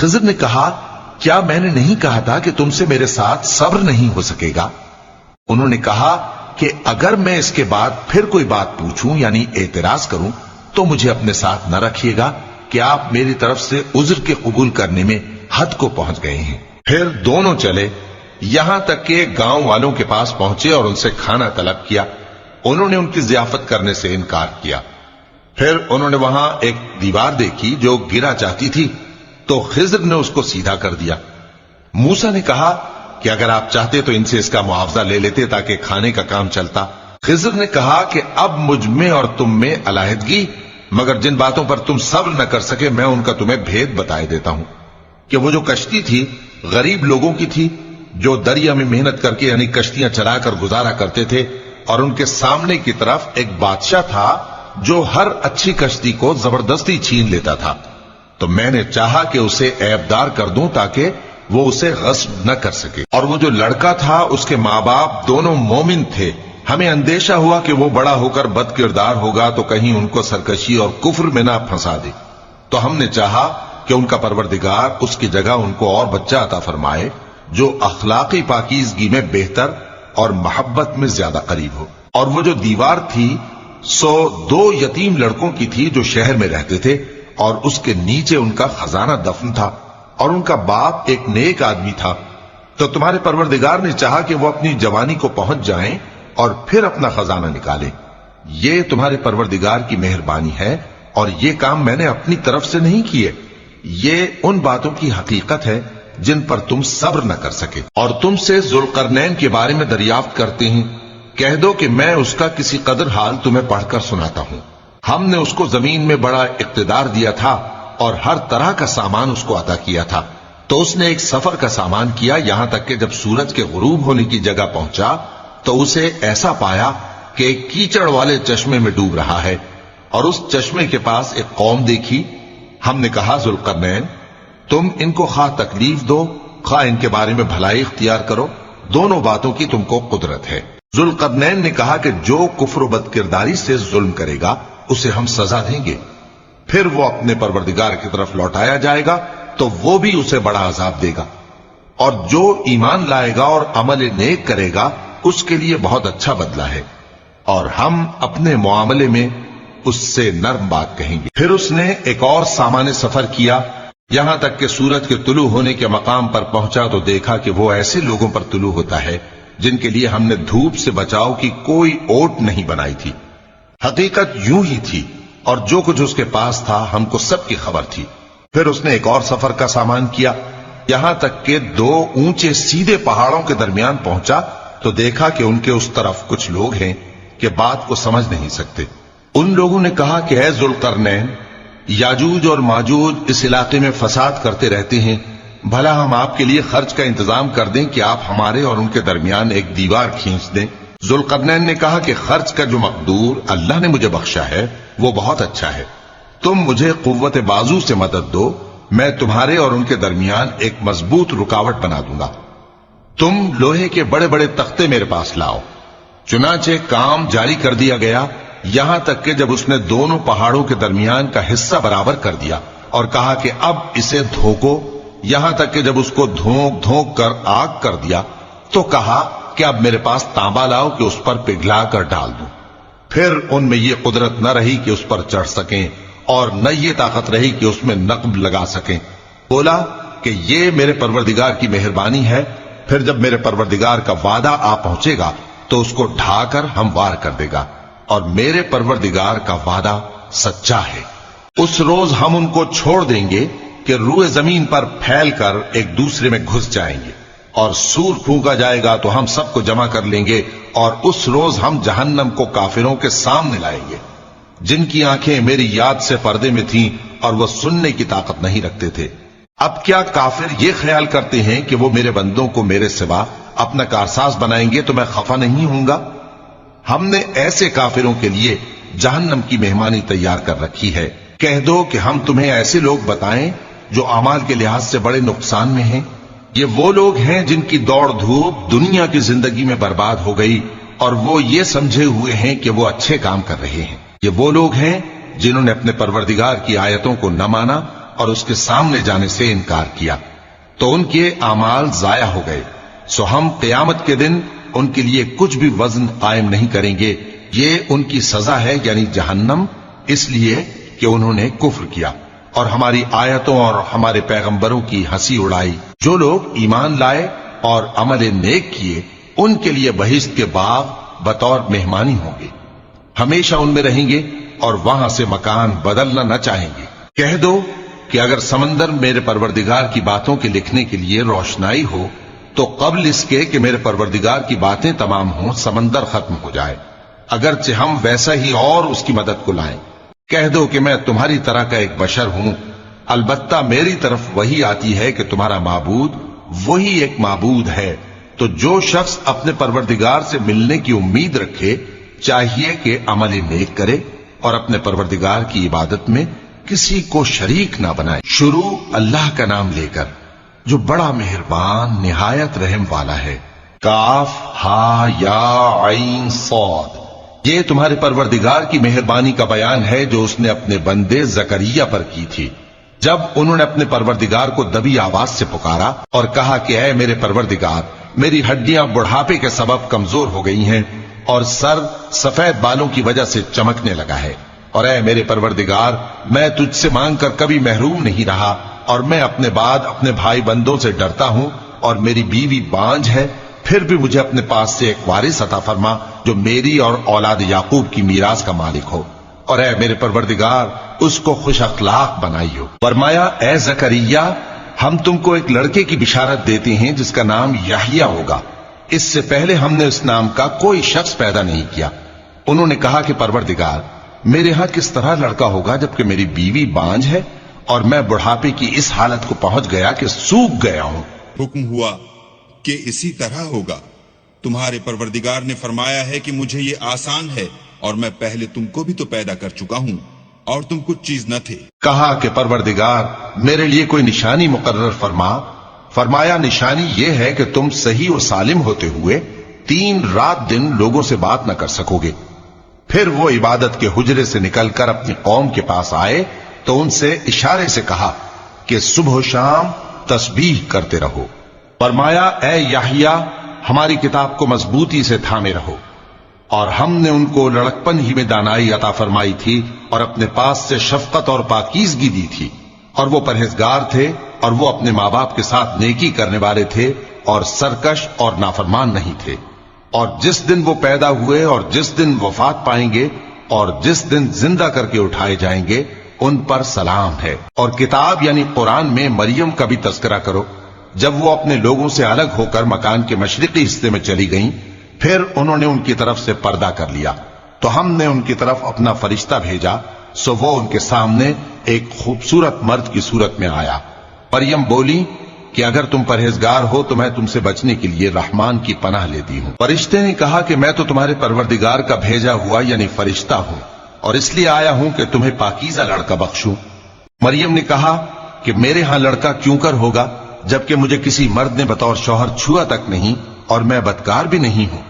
خضر نے کہا کیا میں نے نہیں کہا تھا کہ تم سے میرے ساتھ صبر نہیں ہو سکے گا؟ انہوں نے کہا کہ اگر میں اس کے بعد پھر کوئی بات پوچھوں یعنی اعتراض کروں تو مجھے اپنے ساتھ نہ رکھیے گا کہ آپ میری طرف سے عذر کے قبول کرنے میں حد کو پہنچ گئے ہیں۔ پھر دونوں چلے یہاں تک کہ گاؤں والوں کے پاس پہنچے اور ان سے کھانا طلب کیا۔ انہوں نے ان کی ضیافت کرنے سے انکار کیا۔ پھر انہوں نے وہاں ایک دیوار دیکھی جو گرا چاہتی تھی تو خضر نے اس کو سیدھا کر دیا۔ موسیٰ نے کہا کہ اگر آپ چاہتے تو ان سے اس کا معاوضہ لے لیتے تاکہ کھانے کا کام چلتا۔ خضر نے کہا کہ اب مجھ میں اور تم میں علیحدگی، مگر جن باتوں پر تم صبر نہ کر سکے میں ان کا تمہیں بھید بتائے دیتا ہوں کہ وہ جو کشتی تھی غریب لوگوں کی تھی جو دریا میں محنت کر کے یعنی کشتیاں چلا کر گزارا کرتے تھے، اور ان کے سامنے کی طرف ایک بادشاہ تھا جو ہر اچھی کشتی کو زبردستی چھین لیتا تھا، تو میں نے چاہا کہ اسے عیبدار کر دوں تاکہ وہ اسے غصب نہ کر سکے۔ اور وہ جو لڑکا تھا اس کے ماں باپ دونوں مومن تھے، ہمیں اندیشہ ہوا کہ وہ بڑا ہو کر بد کردار ہوگا تو کہیں ان کو سرکشی اور کفر میں نہ پھنسا دے، تو ہم نے چاہا کہ ان کا پروردگار اس کی جگہ ان کو اور بچہ عطا فرمائے جو اخلاقی پاکیزگی میں بہتر اور محبت میں زیادہ قریب ہو۔ اور وہ جو دیوار تھی سو 2 یتیم لڑکوں کی تھی جو شہر میں رہتے تھے، اور اس کے نیچے ان کا خزانہ دفن تھا، اور ان کا باپ ایک نیک آدمی تھا۔ تو تمہارے پروردگار نے چاہا کہ وہ اپنی جوانی کو پہنچ جائیں اور پھر اپنا خزانہ نکالے۔ یہ تمہارے پروردگار کی مہربانی ہے، اور یہ کام میں نے اپنی طرف سے نہیں کیے، یہ ان باتوں کی حقیقت ہے جن پر تم صبر نہ کر سکے۔ اور تم سے ذوالقرنین کے بارے میں دریافت کرتے ہیں، کہہ دو کہ میں اس کا کسی قدر حال تمہیں پڑھ کر سناتا ہوں۔ ہم نے اس کو زمین میں بڑا اقتدار دیا تھا اور ہر طرح کا سامان اس کو عطا کیا تھا، تو اس نے ایک سفر کا سامان کیا یہاں تک کہ جب سورج کے غروب ہونے کی جگہ پہنچا تو اسے ایسا پایا کہ ایک کیچڑ والے چشمے میں ڈوب رہا ہے، اور اس چشمے کے پاس ایک قوم دیکھی۔ ہم نے کہا ذوالقرنین تم ان کو خواہ تکلیف دو خواہ ان کے بارے میں بھلائی اختیار کرو، دونوں باتوں کی تم کو قدرت ہے۔ ذوالقرنین نے کہا کہ جو کفر و بد کرداری سے ظلم کرے گا اسے ہم سزا دیں گے، پھر وہ اپنے پروردگار کی طرف لوٹایا جائے گا تو وہ بھی اسے بڑا عذاب دے گا، اور جو ایمان لائے گا اور عمل نیک کرے گا اس کے لیے بہت اچھا بدلہ ہے، اور ہم اپنے معاملے میں اس سے نرم بات کہیں گے۔ پھر اس نے ایک اور سامان سفر کیا یہاں تک کہ سورج کے طلوع ہونے کے مقام پر پہنچا تو دیکھا کہ وہ ایسے لوگوں پر طلوع ہوتا ہے جن کے لیے ہم نے دھوپ سے بچاؤ کی کوئی اوٹ نہیں بنائی تھی۔ حقیقت یوں ہی تھی، اور جو کچھ اس کے پاس تھا ہم کو سب کی خبر تھی۔ پھر اس نے ایک اور سفر کا سامان کیا یہاں تک کہ 2 اونچے سیدھے پہاڑوں کے درمیان پہنچا تو دیکھا کہ ان کے اس طرف کچھ لوگ ہیں کہ بات کو سمجھ نہیں سکتے۔ ان لوگوں نے کہا کہ اے ذوالقرنین، یاجوج اور ماجوج اس علاقے میں فساد کرتے رہتے ہیں، بھلا ہم آپ کے لیے خرچ کا انتظام کر دیں کہ آپ ہمارے اور ان کے درمیان ایک دیوار کھینچ دیں۔ ذوالقرنین نے کہا کہ خرچ کا جو مقدور اللہ نے مجھے بخشا ہے وہ بہت اچھا ہے، تم مجھے قوت بازو سے مدد دو، میں تمہارے اور ان کے درمیان ایک مضبوط رکاوٹ بنا دوں گا۔ تم لوہے کے بڑے بڑے تختے میرے پاس لاؤ۔ چنانچہ کام جاری کر دیا گیا یہاں تک کہ جب اس نے دونوں پہاڑوں کے درمیان کا حصہ برابر کر دیا اور کہا کہ اب اسے دھوکو، یہاں تک کہ جب اس کو دھونک دھونک کر آگ کر دیا تو کہا کہ اب میرے پاس تانبا لاؤ کہ اس پر پگھلا کر ڈال دوں۔ پھر ان میں یہ قدرت نہ رہی کہ اس پر چڑھ سکیں اور نہ یہ طاقت رہی کہ اس میں نقب لگا سکیں۔ بولا کہ یہ میرے پروردگار کی مہربانی ہے، پھر جب میرے پروردگار کا وعدہ آ پہنچے گا تو اس کو ڈھا کر ہموار کر دے گا، اور میرے پروردگار کا وعدہ سچا ہے۔ اس روز ہم ان کو چھوڑ دیں گے کہ روئے زمین پر پھیل کر ایک دوسرے میں گھس جائیں گے، اور سور پھونکا جائے گا تو ہم سب کو جمع کر لیں گے، اور اس روز ہم جہنم کو کافروں کے سامنے لائیں گے جن کی آنکھیں میری یاد سے پردے میں تھیں اور وہ سننے کی طاقت نہیں رکھتے تھے۔ اب کیا کافر یہ خیال کرتے ہیں کہ وہ میرے بندوں کو میرے سوا اپنا کارساز بنائیں گے تو میں خفا نہیں ہوں گا؟ ہم نے ایسے کافروں کے لیے جہنم کی مہمانی تیار کر رکھی ہے۔ کہہ دو کہ ہم تمہیں ایسے لوگ بتائیں جو اعمال کے لحاظ سے بڑے نقصان میں ہیں۔ یہ وہ لوگ ہیں جن کی دوڑ دھوپ دنیا کی زندگی میں برباد ہو گئی اور وہ یہ سمجھے ہوئے ہیں کہ وہ اچھے کام کر رہے ہیں۔ یہ وہ لوگ ہیں جنہوں نے اپنے پروردگار کی آیتوں کو نہ مانا اور اس کے سامنے جانے سے انکار کیا تو ان کے اعمال ضائع ہو گئے. سو ہم قیامت کے دن ان کے لیے کچھ بھی وزن قائم نہیں کریں گے. یہ ان کی سزا ہے یعنی جہنم، اس لیے کہ انہوں نے کفر کیا اور ہماری آیتوں اور ہمارے پیغمبروں کی ہنسی اڑائی. جو لوگ ایمان لائے اور عمل نیک کیے ان کے لیے بہشت کے باغ بطور مہمانی ہوں گے، ہمیشہ ان میں رہیں گے اور وہاں سے مکان بدلنا نہ چاہیں گے. کہہ دو کہ اگر سمندر میرے پروردگار کی باتوں کے لکھنے کے لیے روشنائی ہو تو قبل اس کے کہ میرے پروردگار کی باتیں تمام ہوں سمندر ختم ہو جائے، اگرچہ ہم ویسا ہی اور اس کی مدد کو لائیں. کہہ دو کہ میں تمہاری طرح کا ایک بشر ہوں، البتہ میری طرف وہی آتی ہے کہ تمہارا معبود وہی ایک معبود ہے. تو جو شخص اپنے پروردگار سے ملنے کی امید رکھے چاہیے کہ عمل نیک کرے اور اپنے پروردگار کی عبادت میں کسی کو شریک نہ بنائے. شروع اللہ کا نام لے کر جو بڑا مہربان نہایت رحم والا ہے. کاف ہا یا عین صاد. یہ تمہارے پروردگار کی مہربانی کا بیان ہے جو اس نے اپنے بندے زکریا پر کی تھی جب انہوں نے اپنے پروردگار کو دبی آواز سے پکارا اور کہا کہ اے میرے پروردگار، میری ہڈیاں بڑھاپے کے سبب کمزور ہو گئی ہیں اور سر سفید بالوں کی وجہ سے چمکنے لگا ہے، اور اے میرے پروردگار، میں تجھ سے مانگ کر کبھی محروم نہیں رہا اور میں اپنے بعد اپنے بھائی بندوں سے ڈرتا ہوں اور میری بیوی بانجھ ہے، پھر بھی مجھے اپنے پاس سے ایک وارث عطا فرما جو میری اور اولاد یعقوب کی میراث کا مالک ہو، اور اے میرے پروردگار اس کو خوش اخلاق بنائی ہو. فرمایا اے زکریا، ہم تم کو ایک لڑکے کی بشارت دیتے ہیں جس کا نام یحییٰ ہوگا. اس سے پہلے ہم نے اس نام کا کوئی شخص پیدا نہیں کیا. انہوں نے کہا کہ پروردگار، میرے ہاں کس طرح لڑکا ہوگا جبکہ میری بیوی بانجھ ہے اور میں بڑھاپے کی اس حالت کو پہنچ گیا کہ سوکھ گیا ہوں. حکم ہوا کہ اسی طرح ہوگا. تمہارے پروردگار نے فرمایا ہے کہ مجھے یہ آسان ہے اور میں پہلے تم کو بھی تو پیدا کر چکا ہوں اور تم کچھ چیز نہ تھے. کہا کہ پروردگار میرے لیے کوئی نشانی مقرر فرما. فرمایا نشانی یہ ہے کہ تم صحیح و سالم ہوتے ہوئے 3 رات دن لوگوں سے بات نہ کر سکو گے. پھر وہ عبادت کے حجرے سے نکل کر اپنی قوم کے پاس آئے تو ان سے اشارے سے کہا کہ صبح و شام تسبیح کرتے رہو. فرمایا اے یحییٰ، ہماری کتاب کو مضبوطی سے تھامے رہو. اور ہم نے ان کو لڑکپن ہی میں دانائی عطا فرمائی تھی اور اپنے پاس سے شفقت اور پاکیزگی دی تھی، اور وہ پرہیزگار تھے اور وہ اپنے ماں باپ کے ساتھ نیکی کرنے والے تھے اور سرکش اور نافرمان نہیں تھے. اور جس دن وہ پیدا ہوئے اور جس دن وفات پائیں گے اور جس دن زندہ کر کے اٹھائے جائیں گے ان پر سلام ہے. اور کتاب یعنی قرآن میں مریم کا بھی تذکرہ کرو. جب وہ اپنے لوگوں سے الگ ہو کر مکان کے مشرقی حصے میں چلی گئیں پھر انہوں نے ان کی طرف سے پردہ کر لیا تو ہم نے ان کی طرف اپنا فرشتہ بھیجا، سو وہ ان کے سامنے ایک خوبصورت مرد کی صورت میں آیا. مریم بولی کہ اگر تم پرہیزگار ہو تو میں تم سے بچنے کے لیے رحمان کی پناہ لیتی ہوں. فرشتے نے کہا کہ میں تو تمہارے پروردگار کا بھیجا ہوا یعنی فرشتہ ہوں اور اس لیے آیا ہوں کہ تمہیں پاکیزہ لڑکا بخشوں. مریم نے کہا کہ میرے ہاں لڑکا کیوں کر ہوگا جبکہ مجھے کسی مرد نے بطور شوہر چھوا تک نہیں اور میں بدکار بھی نہیں ہوں.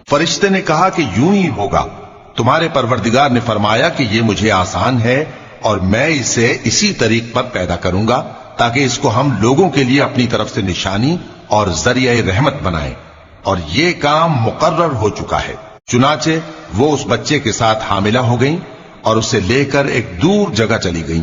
فرشتے نے کہا کہ یوں ہی ہوگا. تمہارے پروردگار نے فرمایا کہ یہ مجھے آسان ہے اور میں اسے اسی طریق پر پیدا کروں گا تاکہ اس کو ہم لوگوں کے لیے اپنی طرف سے نشانی اور ذریعہ رحمت بنائیں. اور یہ کام مقرر ہو چکا ہے. چنانچہ وہ اس بچے کے ساتھ حاملہ ہو گئیں اور اسے لے کر ایک دور جگہ چلی گئیں.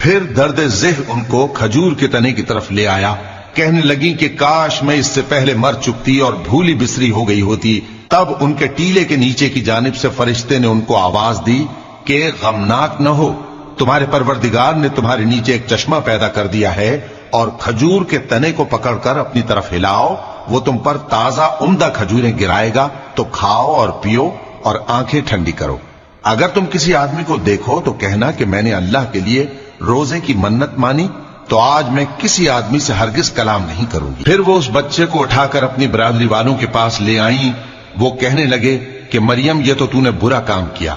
پھر درد ذہن ان کو کھجور کے تنے کی طرف لے آیا. کہنے لگیں کہ کاش میں اس سے پہلے مر چکتی اور بھولی بسری ہو گئی ہوتی. تب ان کے ٹیلے کے نیچے کی جانب سے فرشتے نے ان کو آواز دی کہ غمناک نہ ہو، تمہارے پروردگار نے تمہارے نیچے ایک چشمہ پیدا کر دیا ہے اور کھجور کے تنے کو پکڑ کر اپنی طرف ہلاؤ، وہ تم پر تازہ عمدہ کھجوریں گرائے گا تو کھاؤ اور پیو اور آنکھیں ٹھنڈی کرو. اگر تم کسی آدمی کو دیکھو تو کہنا کہ میں نے اللہ کے لیے روزے کی منت مانی تو آج میں کسی آدمی سے ہرگز کلام نہیں کروں گی. پھر وہ اس بچے کو اٹھا کر اپنی برادری والوں کے پاس لے آئیں. وہ کہنے لگے کہ مریم یہ تو نے برا کام کیا.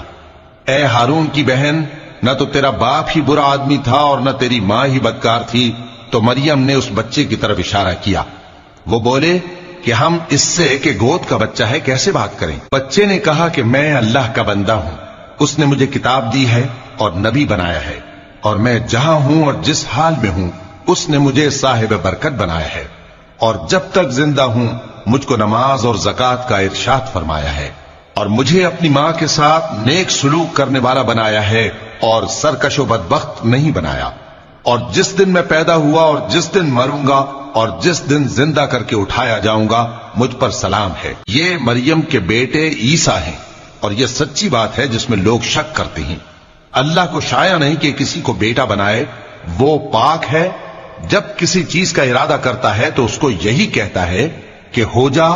اے ہارون کی بہن، نہ تو تیرا باپ ہی برا آدمی تھا اور نہ تیری ماں ہی بدکار تھی. تو مریم نے اس بچے کی طرف اشارہ کیا. وہ بولے کہ ہم اس سے کہ گود کا بچہ ہے کیسے بات کریں. بچے نے کہا کہ میں اللہ کا بندہ ہوں، اس نے مجھے کتاب دی ہے اور نبی بنایا ہے اور میں جہاں ہوں اور جس حال میں ہوں اس نے مجھے صاحب برکت بنایا ہے، اور جب تک زندہ ہوں مجھ کو نماز اور زکات کا ارشاد فرمایا ہے، اور مجھے اپنی ماں کے ساتھ نیک سلوک کرنے والا بنایا ہے اور سرکش و بدبخت نہیں بنایا، اور جس دن میں پیدا ہوا اور جس دن مروں گا اور جس دن زندہ کر کے اٹھایا جاؤں گا مجھ پر سلام ہے۔ یہ مریم کے بیٹے عیسیٰ ہیں، اور یہ سچی بات ہے جس میں لوگ شک کرتے ہیں۔ اللہ کو شایع نہیں کہ کسی کو بیٹا بنائے، وہ پاک ہے، جب کسی چیز کا ارادہ کرتا ہے تو اس کو یہی کہتا ہے کہ ہو جا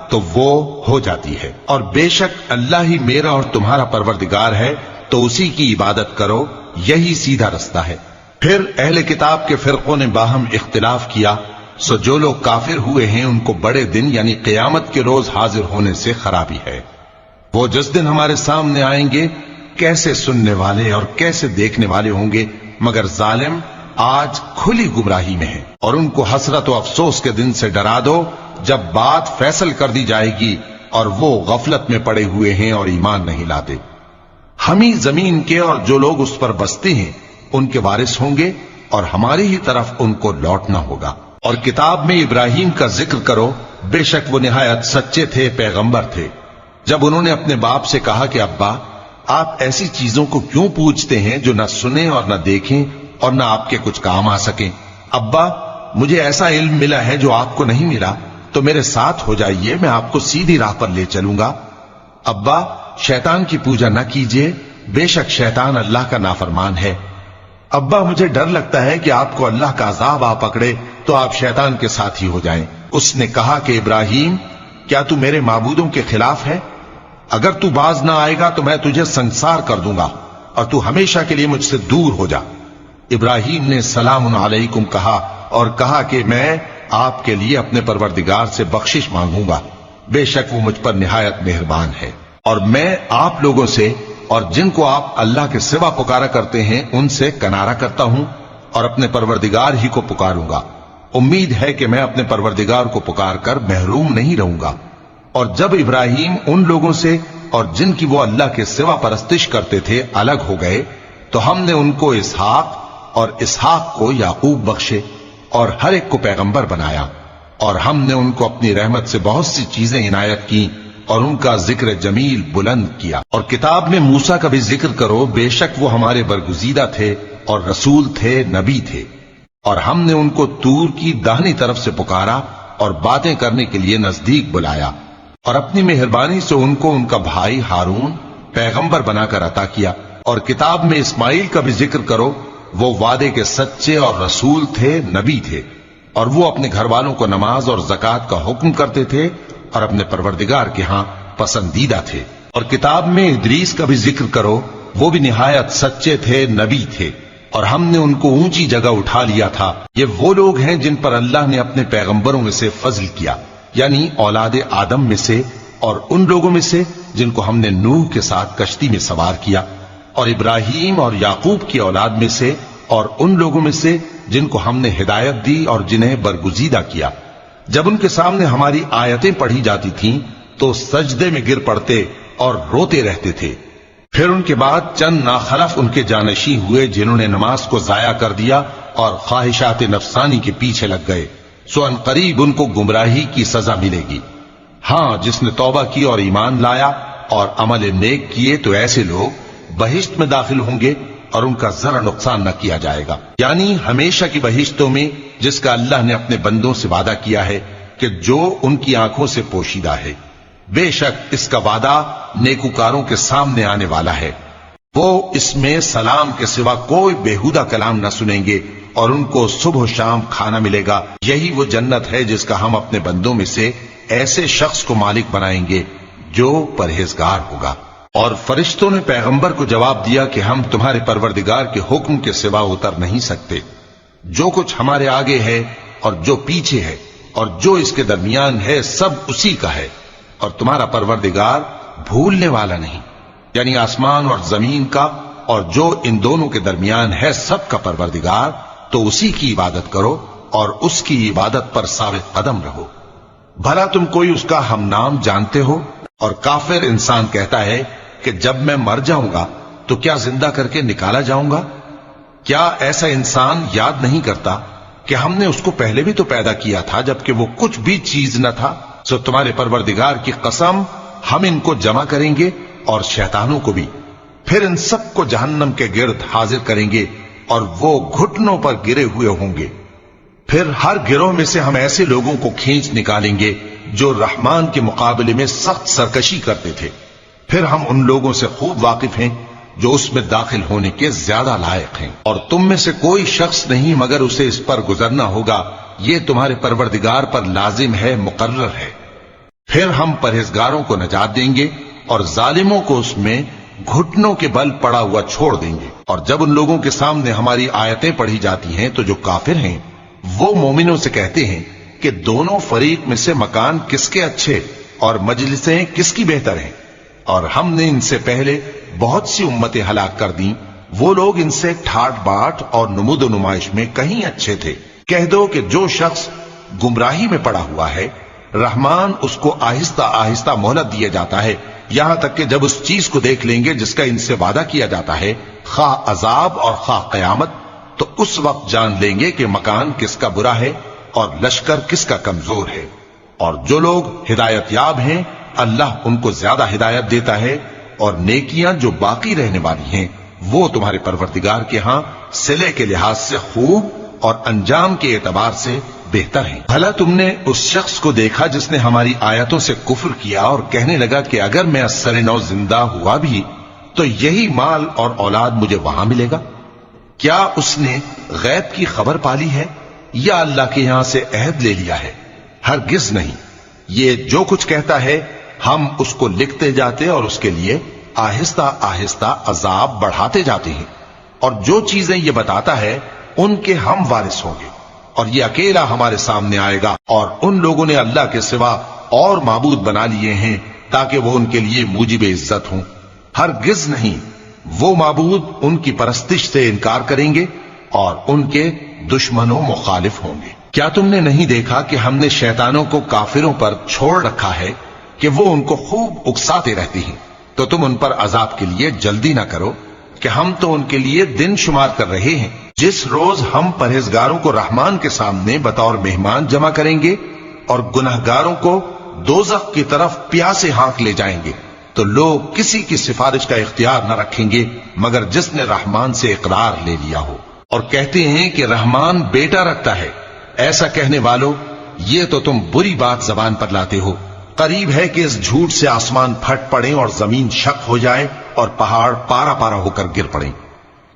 تو وہ ہو جاتی ہے، اور بے شک اللہ ہی میرا اور تمہارا پروردگار ہے، تو اسی کی عبادت کرو، یہی سیدھا رستہ ہے۔ پھر اہل کتاب کے فرقوں نے باہم اختلاف کیا، سو جو لوگ کافر ہوئے ہیں ان کو بڑے دن یعنی قیامت کے روز حاضر ہونے سے خرابی ہے۔ وہ جس دن ہمارے سامنے آئیں گے کیسے سننے والے اور کیسے دیکھنے والے ہوں گے، مگر ظالم آج کھلی گمراہی میں ہے۔ اور ان کو حسرت و افسوس کے دن سے ڈرا دو جب بات فیصل کر دی جائے گی اور وہ غفلت میں پڑے ہوئے ہیں اور ایمان نہیں لاتے۔ ہم ہی زمین کے اور جو لوگ اس پر بستے ہیں ان کے وارث ہوں گے، اور ہماری ہی طرف ان کو لوٹنا ہوگا۔ اور کتاب میں ابراہیم کا ذکر کرو، بے شک وہ نہایت سچے تھے، پیغمبر تھے۔ جب انہوں نے اپنے باپ سے کہا کہ ابا آپ ایسی چیزوں کو کیوں پوچھتے ہیں جو نہ سنیں اور نہ دیکھیں اور نہ آپ کے کچھ کام آ سکیں؟ ابا مجھے ایسا علم ملا ہے جو آپ کو نہیں ملا، تو میرے ساتھ ہو جائیے، میں آپ کو سیدھی راہ پر لے چلوں گا۔ ابا شیطان کی پوجا نہ کیجیے، بے شک شیطان اللہ کا نافرمان ہے۔ ابا مجھے ڈر لگتا ہے کہ آپ کو اللہ کا عذاب آ پکڑے تو آپ شیطان کے ساتھی ہو جائیں۔ اس نے کہا کہ ابراہیم کیا تو میرے معبودوں کے خلاف ہے؟ اگر تو باز نہ آئے گا تو میں تجھے سنسار کر دوں گا اور تو ہمیشہ کے لیے مجھ سے دور ہو جا۔ ابراہیم نے سلام علیکم کہا اور کہا کہ میں آپ کے لیے اپنے پروردگار سے بخشش مانگوں گا، بے شک وہ مجھ پر نہایت مہربان ہے۔ اور میں آپ لوگوں سے اور جن کو آپ اللہ کے سوا پکارا کرتے ہیں ان سے کنارہ کرتا ہوں اور اپنے پروردگار ہی کو پکاروں گا۔ امید ہے کہ میں اپنے پروردگار کو پکار کر محروم نہیں رہوں گا۔ اور جب ابراہیم ان لوگوں سے اور جن کی وہ اللہ کے سوا پرستش کرتے تھے الگ ہو گئے تو ہم نے ان کو اسحاق اور اسحاق کو یعقوب بخشے اور ہر ایک کو پیغمبر بنایا، اور ہم نے ان کو اپنی رحمت سے بہت سی چیزیں عنایت کی اور ان کا ذکر جمیل بلند کیا۔ اور کتاب میں موسیٰ کا بھی ذکر کرو، بے شک وہ ہمارے برگزیدہ تھے اور رسول تھے، نبی تھے، اور ہم نے ان کو طور کی داہنی طرف سے پکارا اور باتیں کرنے کے لیے نزدیک بلایا، اور اپنی مہربانی سے ان کو ان کا بھائی ہارون پیغمبر بنا کر عطا کیا۔ اور کتاب میں اسماعیل کا بھی ذکر کرو، وہ وعدے کے سچے اور رسول تھے، نبی تھے، اور وہ اپنے گھر والوں کو نماز اور زکات کا حکم کرتے تھے اور اپنے پروردگار کے ہاں پسندیدہ تھے۔ اور کتاب میں ادریس کا بھی ذکر کرو، وہ بھی نہایت سچے تھے، نبی تھے، اور ہم نے ان کو اونچی جگہ اٹھا لیا تھا۔ یہ وہ لوگ ہیں جن پر اللہ نے اپنے پیغمبروں میں سے فضل کیا، یعنی اولاد آدم میں سے، اور ان لوگوں میں سے جن کو ہم نے نوح کے ساتھ کشتی میں سوار کیا، اور ابراہیم اور یعقوب کی اولاد میں سے، اور ان لوگوں میں سے جن کو ہم نے ہدایت دی اور جنہیں برگزیدہ کیا۔ جب ان کے سامنے ہماری آیتیں پڑھی جاتی تھیں تو سجدے میں گر پڑتے اور روتے رہتے تھے۔ پھر ان کے بعد چند ناخلف ان کے جانشین ہوئے جنہوں نے نماز کو ضائع کر دیا اور خواہشات نفسانی کے پیچھے لگ گئے، سو ان قریب ان کو گمراہی کی سزا ملے گی۔ ہاں جس نے توبہ کی اور ایمان لایا اور عمل نیک کیے تو ایسے لوگ بہشت میں داخل ہوں گے اور ان کا ذرا نقصان نہ کیا جائے گا، یعنی ہمیشہ کی بہشتوں میں جس کا اللہ نے اپنے بندوں سے وعدہ کیا ہے کہ جو ان کی آنکھوں سے پوشیدہ ہے۔ بے شک اس کا وعدہ نیکوکاروں کے سامنے آنے والا ہے، وہ اس میں سلام کے سوا کوئی بیہودہ کلام نہ سنیں گے اور ان کو صبح و شام کھانا ملے گا۔ یہی وہ جنت ہے جس کا ہم اپنے بندوں میں سے ایسے شخص کو مالک بنائیں گے جو پرہیزگار ہوگا۔ اور فرشتوں نے پیغمبر کو جواب دیا کہ ہم تمہارے پروردگار کے حکم کے سوا اتر نہیں سکتے، جو کچھ ہمارے آگے ہے اور جو پیچھے ہے اور جو اس کے درمیان ہے سب اسی کا ہے، اور تمہارا پروردگار بھولنے والا نہیں، یعنی آسمان اور زمین کا اور جو ان دونوں کے درمیان ہے سب کا پروردگار، تو اسی کی عبادت کرو اور اس کی عبادت پر ثابت قدم رہو۔ بھلا تم کوئی اس کا ہم نام جانتے ہو؟ اور کافر انسان کہتا ہے کہ جب میں مر جاؤں گا تو کیا زندہ کر کے نکالا جاؤں گا؟ کیا ایسا انسان یاد نہیں کرتا کہ ہم نے اس کو پہلے بھی تو پیدا کیا تھا جبکہ وہ کچھ بھی چیز نہ تھا؟ سو تمہارے پروردگار کی قسم ہم ان کو جمع کریں گے اور شیطانوں کو بھی، پھر ان سب کو جہنم کے گرد حاضر کریں گے اور وہ گھٹنوں پر گرے ہوئے ہوں گے۔ پھر ہر گروہ میں سے ہم ایسے لوگوں کو کھینچ نکالیں گے جو رحمان کے مقابلے میں سخت سرکشی کرتے تھے، پھر ہم ان لوگوں سے خوب واقف ہیں جو اس میں داخل ہونے کے زیادہ لائق ہیں، اور تم میں سے کوئی شخص نہیں مگر اسے اس پر گزرنا ہوگا، یہ تمہارے پروردگار پر لازم ہے، مقرر ہے۔ پھر ہم پرہیزگاروں کو نجات دیں گے اور ظالموں کو اس میں گھٹنوں کے بل پڑا ہوا چھوڑ دیں گے۔ اور جب ان لوگوں کے سامنے ہماری آیتیں پڑھی جاتی ہیں تو جو کافر ہیں وہ مومنوں سے کہتے ہیں کہ دونوں فریق میں سے مکان کس کے اچھے اور مجلسیں کس کی بہتر ہیں، اور ہم نے ان سے پہلے بہت سی امتیں ہلاک کر دیں، وہ لوگ ان سے ٹھاٹ باٹ اور نمود و نمائش میں کہیں اچھے تھے۔ کہہ دو کہ جو شخص گمراہی میں پڑا ہوا ہے، رحمان اس کو آہستہ آہستہ مہلت دیا جاتا ہے، یہاں تک کہ جب اس چیز کو دیکھ لیں گے جس کا ان سے وعدہ کیا جاتا ہے، خواہ عذاب اور خواہ قیامت، تو اس وقت جان لیں گے کہ مکان کس کا برا ہے اور لشکر کس کا کمزور ہے۔ اور جو لوگ ہدایت یاب ہیں اللہ ان کو زیادہ ہدایت دیتا ہے، اور نیکیاں جو باقی رہنے والی ہیں وہ تمہارے پروردگار کے ہاں صلے کے لحاظ سے خوب اور انجام کے اعتبار سے بہتر ہیں۔ بھلا تم نے اس شخص کو دیکھا جس نے ہماری آیتوں سے کفر کیا اور کہنے لگا کہ اگر میں اثر نو زندہ ہوا بھی تو یہی مال اور اولاد مجھے وہاں ملے گا؟ کیا اس نے غیب کی خبر پالی ہے یا اللہ کے یہاں سے عہد لے لیا ہے؟ ہرگز نہیں، یہ جو کچھ کہتا ہے ہم اس کو لکھتے جاتے اور اس کے لیے آہستہ آہستہ عذاب بڑھاتے جاتے ہیں، اور جو چیزیں یہ بتاتا ہے ان کے ہم وارث ہوں گے، اور یہ اکیلا ہمارے سامنے آئے گا۔ اور ان لوگوں نے اللہ کے سوا اور معبود بنا لیے ہیں تاکہ وہ ان کے لیے موجب عزت ہوں، ہرگز نہیں، وہ معبود ان کی پرستش سے انکار کریں گے اور ان کے دشمنوں مخالف ہوں گے۔ کیا تم نے نہیں دیکھا کہ ہم نے شیطانوں کو کافروں پر چھوڑ رکھا ہے کہ وہ ان کو خوب اکساتے رہتے ہیں؟ تو تم ان پر عذاب کے لیے جلدی نہ کرو کہ ہم تو ان کے لیے دن شمار کر رہے ہیں۔ جس روز ہم پرہیزگاروں کو رحمان کے سامنے بطور مہمان جمع کریں گے اور گناہگاروں کو دوزخ کی طرف پیاسے ہانک لے جائیں گے، تو لوگ کسی کی سفارش کا اختیار نہ رکھیں گے مگر جس نے رحمان سے اقرار لے لیا ہو، اور کہتے ہیں کہ رحمان بیٹا رکھتا ہے۔ ایسا کہنے والوں، یہ تو تم بری بات زبان پر لاتے ہو۔ قریب ہے کہ اس جھوٹ سے آسمان پھٹ پڑے اور زمین شق ہو جائے اور پہاڑ پارا پارا ہو کر گر پڑے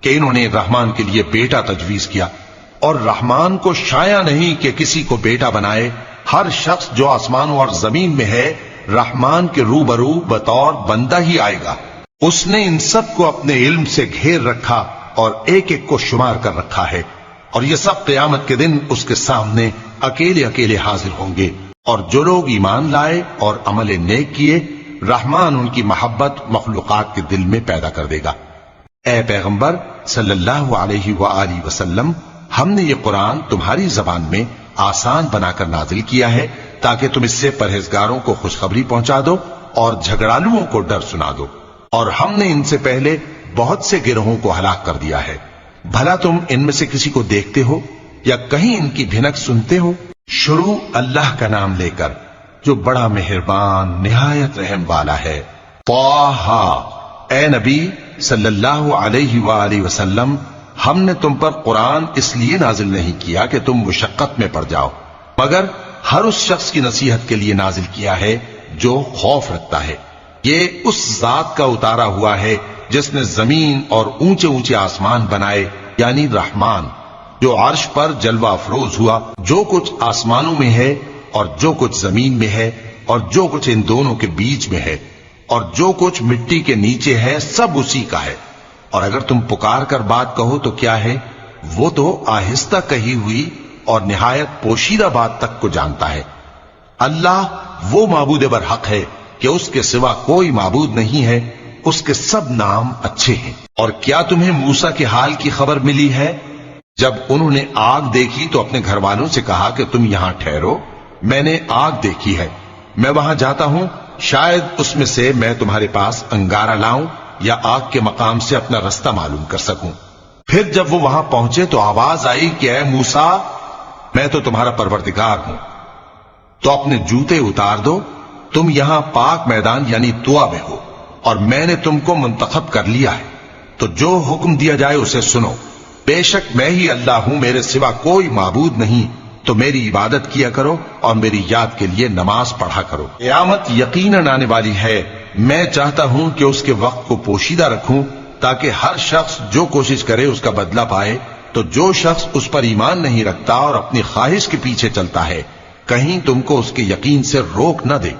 کہ انہوں نے رحمان کے لیے بیٹا تجویز کیا، اور رحمان کو شایع نہیں کہ کسی کو بیٹا بنائے۔ ہر شخص جو آسمانوں اور زمین میں ہے رحمان کے روبرو بطور بندہ ہی آئے گا۔ اس نے ان سب کو اپنے علم سے گھیر رکھا اور ایک ایک کو شمار کر رکھا ہے، اور یہ سب قیامت کے دن اس کے سامنے اکیلے اکیلے حاضر ہوں گے۔ اور جو لوگ ایمان لائے اور عمل نیک کیے، رحمان ان کی محبت مخلوقات کے دل میں پیدا کر دے گا۔ اے پیغمبر صلی اللہ علیہ وآلہ وسلم، ہم نے یہ قرآن تمہاری زبان میں آسان بنا کر نازل کیا ہے تاکہ تم اس سے پرہیزگاروں کو خوشخبری پہنچا دو اور جھگڑالوؤں کو ڈر سنا دو، اور ہم نے ان سے پہلے بہت سے گروہوں کو ہلاک کر دیا ہے۔ بھلا تم ان میں سے کسی کو دیکھتے ہو یا کہیں ان کی بھنک سنتے ہو؟ شروع اللہ کا نام لے کر جو بڑا مہربان نہایت رحم والا ہے۔ طٰہٰ، اے نبی صلی اللہ علیہ وآلہ وسلم، ہم نے تم پر قرآن اس لیے نازل نہیں کیا کہ تم مشقت میں پڑ جاؤ، مگر ہر اس شخص کی نصیحت کے لیے نازل کیا ہے جو خوف رکھتا ہے۔ یہ اس ذات کا اتارا ہوا ہے جس نے زمین اور اونچے اونچے آسمان بنائے، یعنی رحمان، جو عرش پر جلوہ افروز ہوا۔ جو کچھ آسمانوں میں ہے اور جو کچھ زمین میں ہے اور جو کچھ ان دونوں کے بیچ میں ہے اور جو کچھ مٹی کے نیچے ہے، سب اسی کا ہے۔ اور اگر تم پکار کر بات کہو تو کیا ہے، وہ تو آہستہ کہی ہوئی اور نہایت پوشیدہ بات تک کو جانتا ہے۔ اللہ وہ معبود برحق ہے کہ اس کے سوا کوئی معبود نہیں ہے، اس کے سب نام اچھے ہیں۔ اور کیا تمہیں موسیٰ کے حال کی خبر ملی ہے؟ جب انہوں نے آگ دیکھی تو اپنے گھر والوں سے کہا کہ تم یہاں ٹھہرو، میں نے آگ دیکھی ہے، میں وہاں جاتا ہوں، شاید اس میں سے میں تمہارے پاس انگارہ لاؤں یا آگ کے مقام سے اپنا رستہ معلوم کر سکوں۔ پھر جب وہ وہاں پہنچے تو آواز آئی کہ اے موسیٰ، میں تو تمہارا پروردگار ہوں، تو اپنے جوتے اتار دو، تم یہاں پاک میدان یعنی طوا میں ہو، اور میں نے تم کو منتخب کر لیا ہے، تو جو حکم دیا جائے اسے سنو۔ بے شک میں ہی اللہ ہوں، میرے سوا کوئی معبود نہیں، تو میری عبادت کیا کرو اور میری یاد کے لیے نماز پڑھا کرو۔ قیامت یقیناً آنے والی ہے، میں چاہتا ہوں کہ اس کے وقت کو پوشیدہ رکھوں تاکہ ہر شخص جو کوشش کرے اس کا بدلہ پائے، تو جو شخص اس پر ایمان نہیں رکھتا اور اپنی خواہش کے پیچھے چلتا ہے، کہیں تم کو اس کے یقین سے روک نہ دے،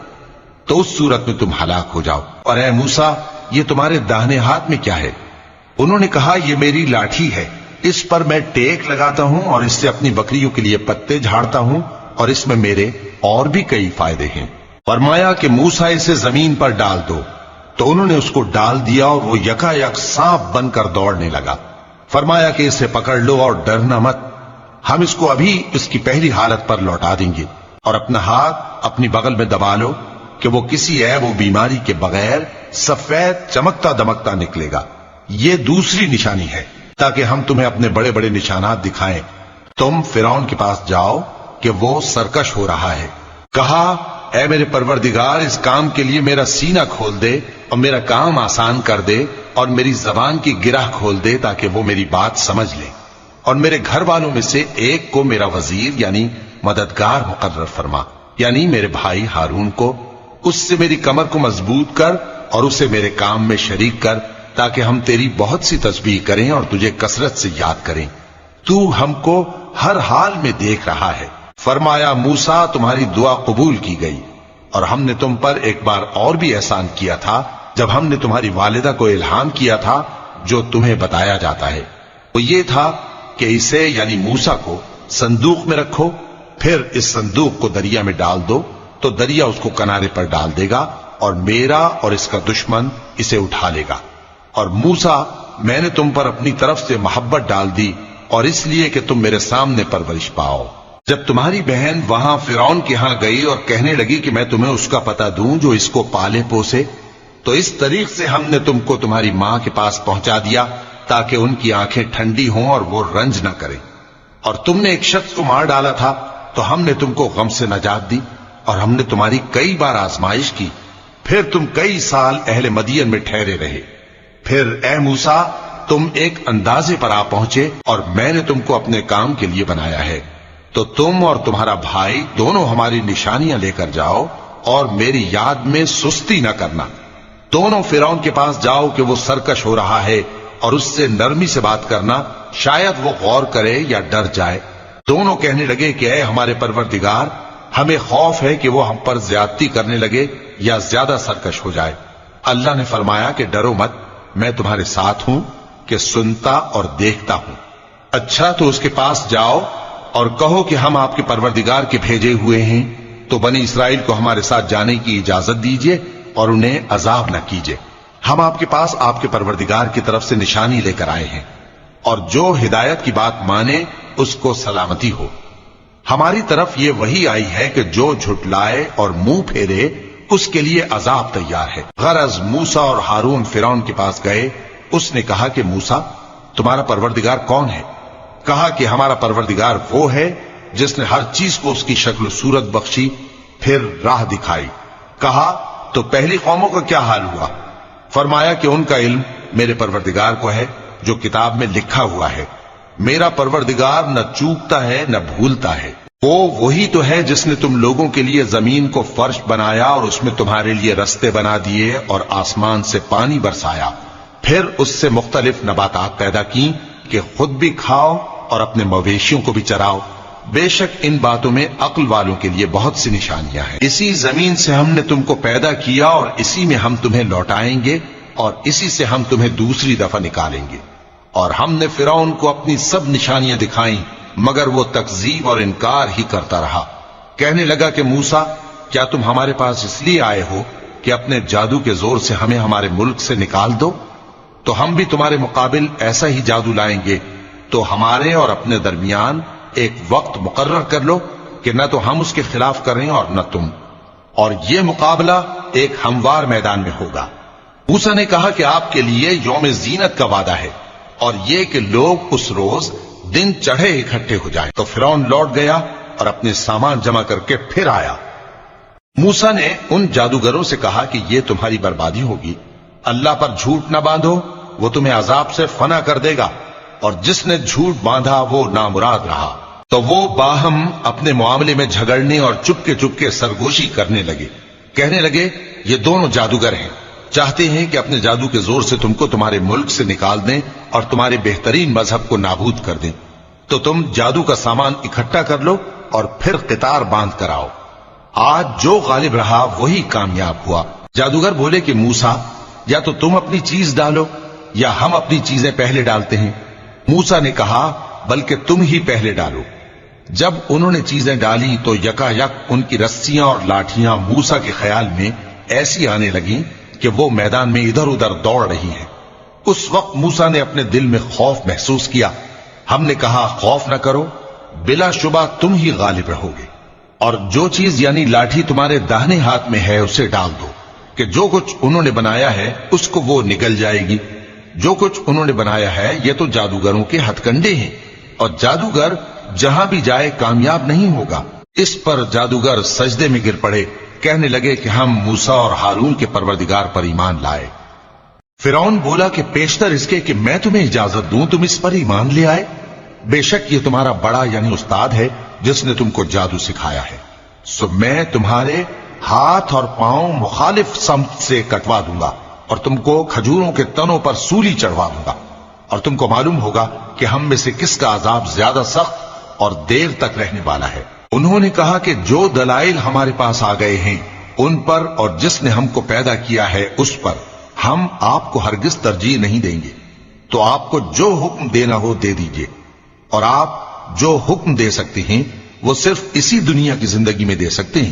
تو اس صورت میں تم ہلاک ہو جاؤ۔ اور اے موسیٰ، یہ تمہارے داہنے ہاتھ میں کیا ہے؟ انہوں نے کہا، یہ میری لاٹھی ہے، اس پر میں ٹیک لگاتا ہوں اور اس سے اپنی بکریوں کے لیے پتے جھاڑتا ہوں، اور اس میں میرے اور بھی کئی فائدے ہیں۔ فرمایا کہ موسیٰ اسے زمین پر ڈال دو، تو انہوں نے اس کو ڈال دیا اور وہ یکا یک سانپ بن کر دوڑنے لگا۔ فرمایا کہ اسے پکڑ لو اور ڈرنا مت، ہم اس کو ابھی اس کی پہلی حالت پر لوٹا دیں گے، اور اپنا ہاتھ اپنی بغل میں دبا لو کہ وہ کسی عیب و بیماری کے بغیر سفید چمکتا دمکتا نکلے گا۔ یہ دوسری نشانی ہے تاکہ ہم تمہیں اپنے بڑے بڑے نشانات دکھائیں۔ تم فرعون کے پاس جاؤ کہ وہ سرکش ہو رہا ہے۔ کہا، اے میرے پروردگار، اس کام کے لیے میرا سینہ کھول دے اور میرا کام آسان کر دے، اور میری زبان کی گرہ کھول دے تاکہ وہ میری بات سمجھ لے، اور میرے گھر والوں میں سے ایک کو میرا وزیر یعنی مددگار مقرر فرما، یعنی میرے بھائی ہارون کو۔ اس سے میری کمر کو مضبوط کر اور اسے میرے کام میں شریک کر، تاکہ ہم تیری بہت سی تسبیح کریں اور تجھے کثرت سے یاد کریں، تو ہم کو ہر حال میں دیکھ رہا ہے۔ فرمایا، موسیٰ، تمہاری دعا قبول کی گئی، اور ہم نے تم پر ایک بار اور بھی احسان کیا تھا جب ہم نے تمہاری والدہ کو الہام کیا تھا جو تمہیں بتایا جاتا ہے۔ وہ یہ تھا کہ اسے یعنی موسیٰ کو صندوق میں رکھو، پھر اس صندوق کو دریا میں ڈال دو، تو دریا اس کو کنارے پر ڈال دے گا، اور میرا اور اس کا دشمن اسے اٹھا لے گا۔ اور موسیٰ، میں نے تم پر اپنی طرف سے محبت ڈال دی، اور اس لیے کہ تم میرے سامنے پرورش پاؤ۔ جب تمہاری بہن وہاں فرعون کے ہاں گئی اور کہنے لگی کہ میں تمہیں اس کا پتہ دوں جو اس کو پالے پوسے، تو اس طریق سے ہم نے تم کو تمہاری ماں کے پاس پہنچا دیا تاکہ ان کی آنکھیں ٹھنڈی ہوں اور وہ رنج نہ کریں۔ اور تم نے ایک شخص کو مار ڈالا تھا تو ہم نے تم کو غم سے نجات دی، اور ہم نے تمہاری کئی بار آزمائش کی، پھر تم کئی سال اہل مدین میں ٹھہرے رہے۔ پھر اے موسیٰ، تم ایک اندازے پر آ پہنچے اور میں نے تم کو اپنے کام کے لیے بنایا ہے، تو تم اور تمہارا بھائی دونوں ہماری نشانیاں لے کر جاؤ اور میری یاد میں سستی نہ کرنا۔ دونوں فرعون کے پاس جاؤ کہ وہ سرکش ہو رہا ہے، اور اس سے نرمی سے بات کرنا، شاید وہ غور کرے یا ڈر جائے۔ دونوں کہنے لگے کہ اے ہمارے پروردگار، ہمیں خوف ہے کہ وہ ہم پر زیادتی کرنے لگے یا زیادہ سرکش ہو جائے۔ اللہ نے فرمایا کہ ڈرو مت، میں تمہارے ساتھ ہوں کہ سنتا اور دیکھتا ہوں۔ اچھا، تو اس کے پاس جاؤ اور کہو کہ ہم آپ کے پروردگار کے بھیجے ہوئے ہیں، تو بنی اسرائیل کو ہمارے ساتھ جانے کی اجازت دیجیے اور انہیں عذاب نہ کیجیے۔ ہم آپ کے پاس آپ کے پروردگار کی طرف سے نشانی لے کر آئے ہیں، اور جو ہدایت کی بات مانے اس کو سلامتی ہو۔ ہماری طرف یہ وحی آئی ہے کہ جو جھٹلائے اور منہ پھیرے اس کے لیے عذاب تیار ہے۔ غرض موسیٰ اور ہارون فرعون کے پاس گئے۔ اس نے کہا کہ موسیٰ، تمہارا پروردگار کون ہے؟ کہا کہ ہمارا پروردگار وہ ہے جس نے ہر چیز کو اس کی شکل و صورت بخشی، پھر راہ دکھائی۔ کہا، تو پہلی قوموں کا کیا حال ہوا؟ فرمایا کہ ان کا علم میرے پروردگار کو ہے جو کتاب میں لکھا ہوا ہے۔ میرا پروردگار نہ چوکتا ہے نہ بھولتا ہے۔ وہ وہی تو ہے جس نے تم لوگوں کے لیے زمین کو فرش بنایا اور اس میں تمہارے لیے رستے بنا دیے اور آسمان سے پانی برسایا، پھر اس سے مختلف نباتات پیدا کی کہ خود بھی کھاؤ اور اپنے مویشیوں کو بھی چراؤ۔ بے شک ان باتوں میں عقل والوں کے لیے بہت سی نشانیاں ہیں۔ اسی زمین سے ہم نے تم کو پیدا کیا اور اسی میں ہم تمہیں لوٹائیں گے اور اسی سے ہم تمہیں دوسری دفعہ نکالیں گے۔ اور ہم نے فرعون کو اپنی سب نشانیاں دکھائیں، مگر وہ تکذیب اور انکار ہی کرتا رہا۔ کہنے لگا کہ موسیٰ، کیا تم ہمارے پاس اس لیے آئے ہو کہ اپنے جادو کے زور سے ہمیں ہمارے ملک سے نکال دو؟ تو ہم بھی تمہارے مقابل ایسا ہی جادو لائیں گے، تو ہمارے اور اپنے درمیان ایک وقت مقرر کر لو کہ نہ تو ہم اس کے خلاف کریں اور نہ تم، اور یہ مقابلہ ایک ہموار میدان میں ہوگا۔ موسیٰ نے کہا کہ آپ کے لیے یوم زینت کا وعدہ ہے، اور یہ کہ لوگ اس روز دن چڑھے اکٹھے ہو جائیں۔ تو فرعون لوٹ گیا اور اپنے سامان جمع کر کے پھر آیا۔ موسیٰ نے ان جادوگروں سے کہا کہ یہ تمہاری بربادی ہوگی، اللہ پر جھوٹ نہ باندھو، وہ تمہیں عذاب سے فنا کر دے گا، اور جس نے جھوٹ باندھا وہ نامراد رہا۔ تو وہ باہم اپنے معاملے میں جھگڑنے اور چپ کے سرگوشی کرنے لگے، کہنے لگے یہ دونوں جادوگر ہیں، چاہتے ہیں کہ اپنے جادو کے زور سے تم کو تمہارے ملک سے نکال دیں اور تمہارے بہترین مذہب کو نابود کر دیں۔ تو تم جادو کا سامان اکٹھا کر لو اور پھر قطار باندھ کر آؤ، آج جو غالب رہا وہی کامیاب ہوا۔ جادوگر بولے کہ موسیٰ، یا تو تم اپنی چیز ڈالو یا ہم اپنی چیزیں پہلے ڈالتے ہیں۔ موسیٰ نے کہا بلکہ تم ہی پہلے ڈالو۔ جب انہوں نے چیزیں ڈالی تو یکا یک ان کی رسیاں اور لاٹھیاں موسیٰ کے خیال میں ایسی آنے لگیں کہ وہ میدان میں ادھر ادھر دوڑ رہی ہیں۔ اس وقت موسیٰ نے اپنے دل میں خوف محسوس کیا۔ ہم نے کہا خوف نہ کرو، بلا شبہ تم ہی غالب رہو گے، اور جو چیز یعنی لاٹھی تمہارے داہنے ہاتھ میں ہے اسے ڈال دو کہ جو کچھ انہوں نے بنایا ہے اس کو وہ نگل جائے گی۔ جو کچھ انہوں نے بنایا ہے یہ تو جادوگروں کے ہتھ کنڈے ہیں، اور جادوگر جہاں بھی جائے کامیاب نہیں ہوگا۔ اس پر جادوگر سجدے میں گر پڑے، کہنے لگے کہ ہم موسیٰ اور ہارون کے پروردگار پر ایمان لائے۔ فرعون بولا کہ پیشتر اس کے کہ میں تمہیں اجازت دوں تم اس پر ایمان لے آئے، بے شک یہ تمہارا بڑا یعنی استاد ہے جس نے تم کو جادو سکھایا ہے، سو میں تمہارے ہاتھ اور پاؤں مخالف سمت سے کٹوا دوں گا اور تم کو کھجوروں کے تنوں پر سولی چڑھوا دوں گا، اور تم کو معلوم ہوگا کہ ہم میں سے کس کا عذاب زیادہ سخت اور دیر تک رہنے والا ہے۔ انہوں نے کہا کہ جو دلائل ہمارے پاس آ گئے ہیں ان پر اور جس نے ہم کو پیدا کیا ہے اس پر ہم آپ کو ہرگز ترجیح نہیں دیں گے، تو آپ کو جو حکم دینا ہو دے دیجئے، اور آپ جو حکم دے سکتے ہیں وہ صرف اسی دنیا کی زندگی میں دے سکتے ہیں۔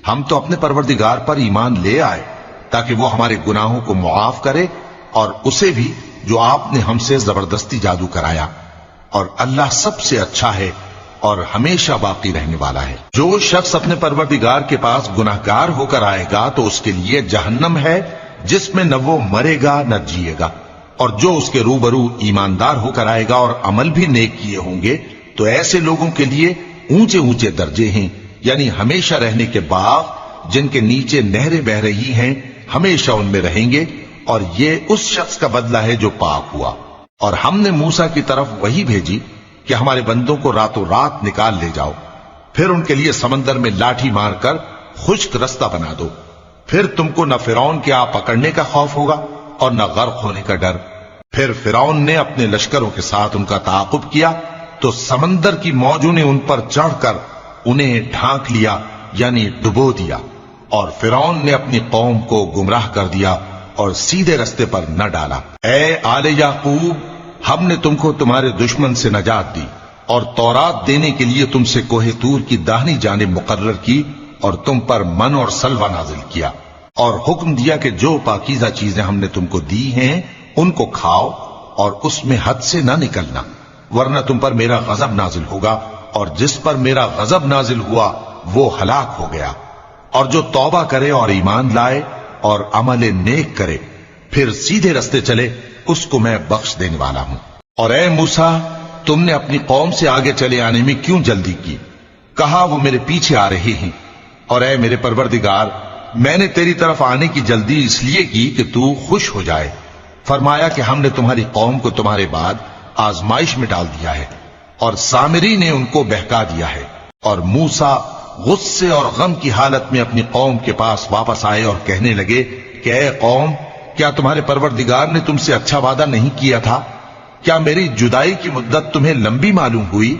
ہم تو اپنے پروردگار پر ایمان لے آئے تاکہ وہ ہمارے گناہوں کو معاف کرے، اور اسے بھی جو آپ نے ہم سے زبردستی جادو کرایا، اور اللہ سب سے اچھا ہے اور ہمیشہ باقی رہنے والا ہے۔ جو شخص اپنے پروردگار کے پاس گناہگار ہو کر آئے گا تو اس کے لیے جہنم ہے جس میں نہ وہ مرے گا نہ جیے گا، اور جو اس کے روبرو ایماندار ہو کر آئے گا اور عمل بھی نیک کیے ہوں گے تو ایسے لوگوں کے لیے اونچے اونچے درجے ہیں، یعنی ہمیشہ رہنے کے باغ جن کے نیچے نہریں بہ رہی ہیں، ہمیشہ ان میں رہیں گے، اور یہ اس شخص کا بدلہ ہے جو پاک ہوا۔ اور ہم نے موسیٰ کی طرف وہی بھیجی کہ ہمارے بندوں کو راتوں رات نکال لے جاؤ، پھر ان کے لیے سمندر میں لاٹھی مار کر خشک رستہ بنا دو، پھر تم کو نہ فرعون کے آ پکڑنے کا خوف ہوگا اور نہ غرق ہونے کا ڈر۔ پھر فرعون نے اپنے لشکروں کے ساتھ ان کا تعاقب کیا تو سمندر کی موجوں نے ان پر چڑھ کر انہیں ڈھانک لیا یعنی ڈبو دیا، اور فرعون نے اپنی قوم کو گمراہ کر دیا اور سیدھے رستے پر نہ ڈالا۔ اے آل یعقوب، ہم نے تم کو تمہارے دشمن سے نجات دی اور تورات دینے کے لیے تم سے کوہ طور کی داہنی جانب مقرر کی، اور تم پر من اور سلوہ نازل کیا، اور حکم دیا کہ جو پاکیزہ چیزیں ہم نے تم کو دی ہیں ان کو کھاؤ اور اس میں حد سے نہ نکلنا، ورنہ تم پر میرا غضب نازل ہوگا، اور جس پر میرا غضب نازل ہوا وہ ہلاک ہو گیا۔ اور جو توبہ کرے اور ایمان لائے اور عمل نیک کرے پھر سیدھے رستے چلے اس کو میں بخش دینے والا ہوں۔ اور اے موسیٰ، تم نے اپنی قوم سے آگے چلے آنے میں کیوں جلدی کی؟ کہا وہ میرے پیچھے آ رہے ہیں۔ اور اے میرے پروردگار، میں نے تیری طرف آنے کی جلدی اس لیے کی کہ تو خوش ہو جائے۔ فرمایا کہ ہم نے تمہاری قوم کو تمہارے بعد آزمائش میں ڈال دیا ہے، اور سامری نے ان کو بہکا دیا ہے۔ اور موسیٰ غصے اور غم کی حالت میں اپنی قوم کے پاس واپس آئے اور کہنے لگے کہ اے قوم، کیا تمہارے پروردگار نے تم سے اچھا وعدہ نہیں کیا تھا؟ کیا میری جدائی کی مدت تمہیں لمبی معلوم ہوئی،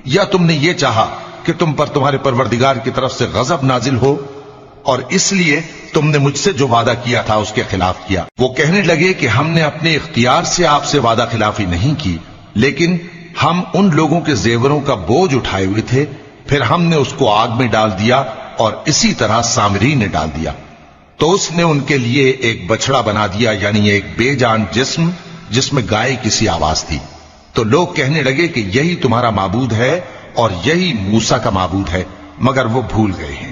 یا تم نے یہ چاہا کہ تم پر تمہارے پروردگار کی طرف سے غضب نازل ہو، اور اس لیے تم نے مجھ سے جو وعدہ کیا تھا اس کے خلاف کیا؟ وہ کہنے لگے کہ ہم نے اپنے اختیار سے آپ سے وعدہ خلافی نہیں کی، لیکن ہم ان لوگوں کے زیوروں کا بوجھ اٹھائے ہوئے تھے، پھر ہم نے اس کو آگ میں ڈال دیا، اور اسی طرح سامری نے ڈال دیا۔ تو اس نے ان کے لیے ایک بچڑا بنا دیا، یعنی ایک بے جان جسم جس میں گائے کسی آواز تھی۔ تو لوگ کہنے لگے کہ یہی تمہارا معبود ہے اور یہی موسیٰ کا معبود ہے، مگر وہ بھول گئے ہیں۔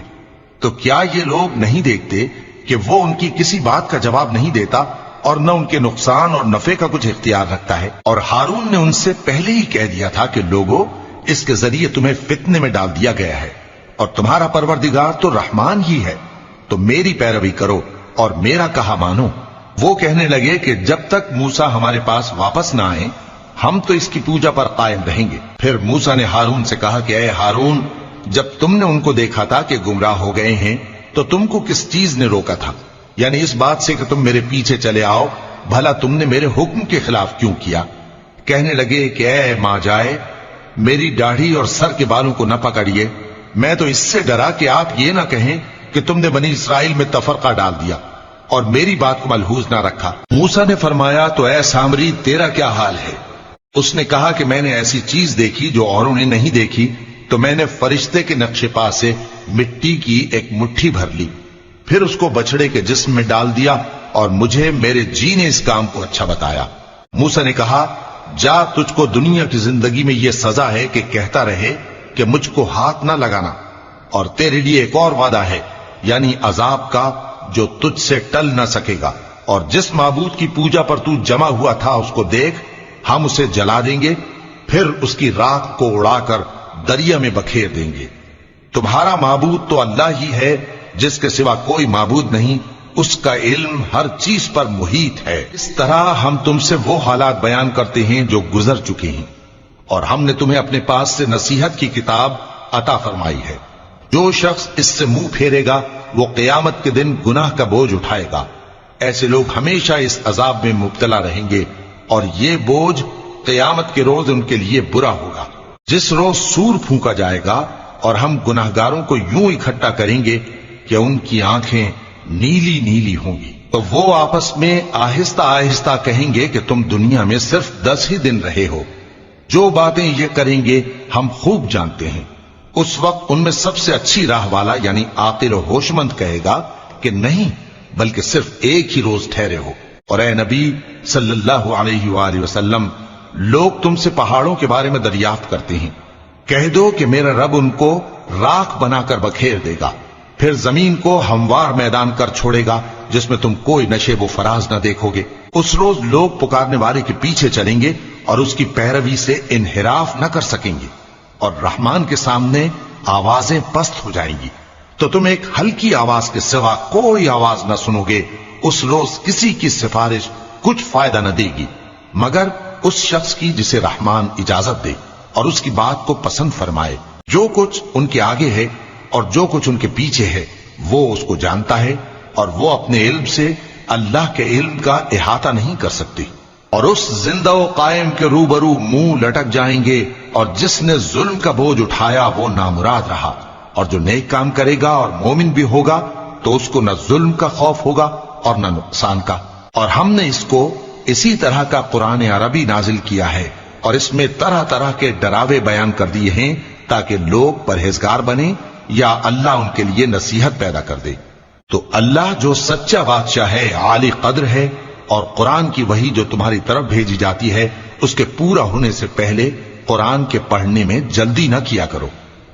تو کیا یہ لوگ نہیں دیکھتے کہ وہ ان کی کسی بات کا جواب نہیں دیتا اور نہ ان کے نقصان اور نفع کا کچھ اختیار رکھتا ہے۔ اور ہارون نے ان سے پہلے ہی کہہ دیا تھا کہ لوگوں، اس کے ذریعے تمہیں فتنے میں ڈال دیا گیا ہے، اور تمہارا پروردگار تو رحمان ہی ہے، تو میری پیروی کرو اور میرا کہا مانو۔ وہ کہنے لگے کہ جب تک موسیٰ ہمارے پاس واپس نہ آئیں ہم تو اس کی پوجا پر قائم رہیں گے۔ پھر موسیٰ نے ہارون سے کہا کہ اے ہارون، جب تم نے ان کو دیکھا تھا کہ گمراہ ہو گئے ہیں تو تم کو کس چیز نے روکا تھا؟ یعنی اس بات سے کہ تم میرے پیچھے چلے آؤ، بھلا تم نے میرے حکم کے خلاف کیوں کیا؟ کہنے لگے کہ اے ماں جائے، میری داڑھی اور سر کے بالوں کو نہ پکڑیے، میں تو اس سے ڈرا کہ آپ یہ نہ کہیں کہ تم نے بنی اسرائیل میں تفرقہ ڈال دیا اور میری بات کو ملحوظ نہ رکھا۔ موسیٰ نے فرمایا تو اے سامری، تیرا کیا حال ہے؟ اس نے کہا کہ میں نے ایسی چیز دیکھی جو اوروں نے نہیں دیکھی، تو میں نے فرشتے کے نقش پا سے مٹی کی ایک مٹھی بھر لی، پھر اس کو بچڑے کے جسم میں ڈال دیا، اور مجھے میرے جی نے اس کام کو اچھا بتایا۔ موسیٰ نے کہا جا، تجھ کو دنیا کی زندگی میں یہ سزا ہے کہ کہتا رہے کہ مجھ کو ہاتھ نہ لگانا، اور تیرے لیے ایک اور وعدہ ہے، یعنی عذاب کا جو تجھ سے ٹل نہ سکے گا، اور جس معبود کی پوجا پر تو جمع ہوا تھا اس کو دیکھ، ہم اسے جلا دیں گے، پھر اس کی راکھ کو اڑا کر دریا میں بکھیر دیں گے۔ تمہارا معبود تو اللہ ہی ہے جس کے سوا کوئی معبود نہیں، اس کا علم ہر چیز پر محیط ہے۔ اس طرح ہم تم سے وہ حالات بیان کرتے ہیں جو گزر چکے ہیں، اور ہم نے تمہیں اپنے پاس سے نصیحت کی کتاب عطا فرمائی ہے۔ جو شخص اس سے منہ پھیرے گا وہ قیامت کے دن گناہ کا بوجھ اٹھائے گا۔ ایسے لوگ ہمیشہ اس عذاب میں مبتلا رہیں گے، اور یہ بوجھ قیامت کے روز ان کے لیے برا ہوگا، جس روز سور پھونکا جائے گا، اور ہم گناہگاروں کو یوں اکٹھا کریں گے کہ ان کی آنکھیں نیلی نیلی ہوں گی۔ تو وہ آپس میں آہستہ آہستہ کہیں گے کہ تم دنیا میں صرف 10 ہی دن رہے ہو، جو باتیں یہ کریں گے ہم خوب جانتے ہیں۔ اس وقت ان میں سب سے اچھی راہ والا یعنی عاقل و ہوش مند کہے گا کہ نہیں، بلکہ صرف ایک ہی روز ٹھہرے ہو۔ اور اے نبی صلی اللہ علیہ وآلہ وسلم، لوگ تم سے پہاڑوں کے بارے میں دریافت کرتے ہیں، کہہ دو کہ میرا رب ان کو راکھ بنا کر بکھیر دے گا، پھر زمین کو ہموار میدان کر چھوڑے گا جس میں تم کوئی نشیب و فراز نہ دیکھو گے۔ اس روز لوگ پکارنے والے کے پیچھے چلیں گے اور اس کی پیروی سے انحراف نہ کر سکیں گے، اور رحمان کے سامنے آوازیں پست ہو جائیں گی، تو تم ایک ہلکی آواز کے سوا کوئی آواز نہ سنو گے۔ اس روز کسی کی سفارش کچھ فائدہ نہ دے گی مگر اس شخص کی جسے رحمان اجازت دے اور اس کی بات کو پسند فرمائے۔ جو کچھ ان کے آگے ہے اور جو کچھ ان کے پیچھے ہے وہ اس کو جانتا ہے، اور وہ اپنے علم سے اللہ کے علم کا احاطہ نہیں کر سکتے۔ اور اس زندہ و قائم کے روبرو منہ لٹک جائیں گے، اور جس نے ظلم کا بوجھ اٹھایا وہ نامراد رہا، اور جو نیک کام کرے گا اور مومن بھی ہوگا تو اس کو نہ ظلم کا خوف ہوگا اور نہ نقصان کا۔ اور ہم نے اس کو اسی طرح کا قرآن عربی نازل کیا ہے، اور اس میں طرح طرح کے ڈراوے بیان کر دیے ہیں تاکہ لوگ پرہیزگار بنیں یا اللہ ان کے لیے نصیحت پیدا کر دے۔ تو اللہ جو سچا بادشاہ ہے، عالی قدر ہے، اور قرآن کی وحی جو تمہاری طرف بھیجی جاتی ہے اس کے پورا ہونے سے پہلے قرآن کے پڑھنے میں جلدی نہ کیا کرو،